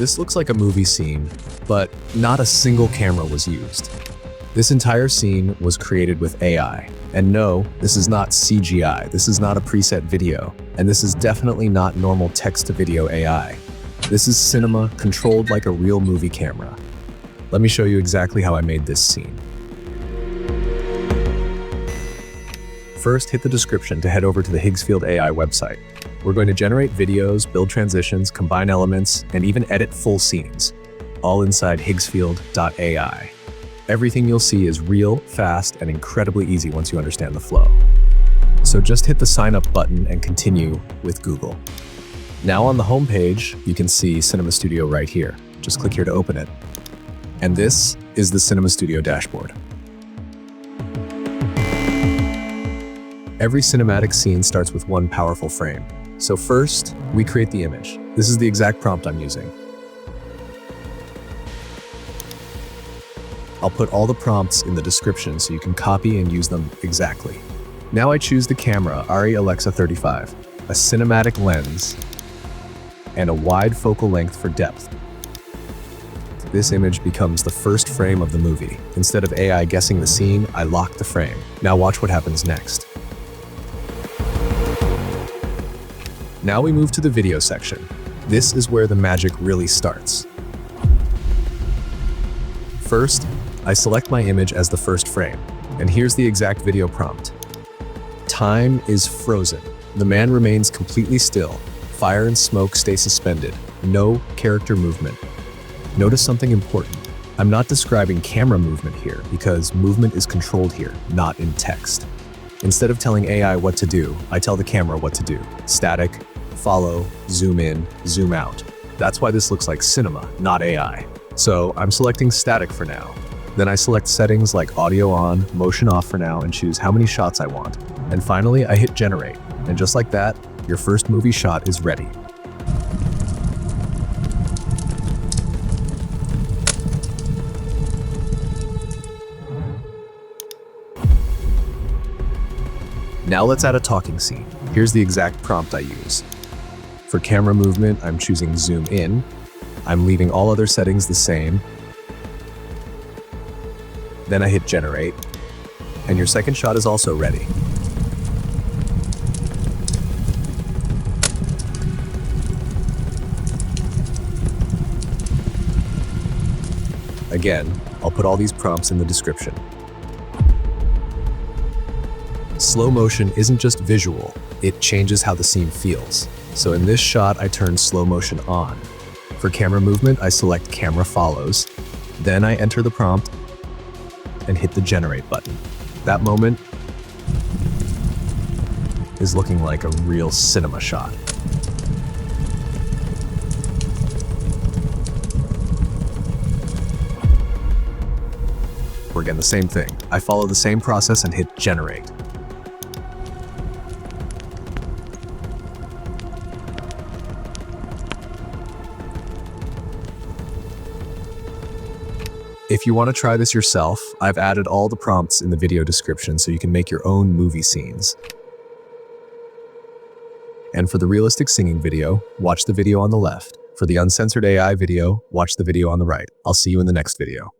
This looks like a movie scene, but not a single camera was used. This entire scene was created with AI. And no, this is not CGI, this is not a preset video, and this is definitely not normal text-to-video AI. This is cinema controlled like a real movie camera. Let me show you exactly how I made this scene. First, hit the description to head over to the Higgsfield AI website. We're going to generate videos, build transitions, combine elements, and even edit full scenes, all inside Higgsfield.ai. Everything you'll see is real, fast, and incredibly easy once you understand the flow. So just hit the sign up button and continue with Google. Now on the home page, you can see Cinema Studio right here. Just click here to open it. And this is the Cinema Studio dashboard. Every cinematic scene starts with one powerful frame. So first, we create the image. This is the exact prompt I'm using. I'll put all the prompts in the description so you can copy and use them exactly. Now I choose the camera ARRI Alexa 35, a cinematic lens, and a wide focal length for depth. This image becomes the first frame of the movie. Instead of AI guessing the scene, I lock the frame. Now watch what happens next. Now we move to the video section. This is where the magic really starts. First, I select my image as the first frame, and here's the exact video prompt. Time is frozen. The man remains completely still. Fire and smoke stay suspended. No character movement. Notice something important. I'm not describing camera movement here because movement is controlled here, not in text. Instead of telling AI what to do, I tell the camera what to do. Static, follow, zoom in, zoom out. That's why this looks like cinema, not AI. So I'm selecting static for now. Then I select settings like audio on, motion off for now, and choose how many shots I want. And finally, I hit generate. And just like that, your first movie shot is ready. Now let's add a talking scene. Here's the exact prompt I use. For camera movement, I'm choosing zoom in. I'm leaving all other settings the same. Then I hit generate, and your second shot is also ready. Again, I'll put all these prompts in the description. Slow motion isn't just visual, it changes how the scene feels. So in this shot, I turn slow motion on. For camera movement, I select camera follows. Then I enter the prompt and hit the generate button. That moment is looking like a real cinema shot. Or again, the same thing. I follow the same process and hit generate. If you want to try this yourself, I've added all the prompts in the video description so you can make your own movie scenes. And for the realistic singing video, watch the video on the left. For the uncensored AI video, watch the video on the right. I'll see you in the next video.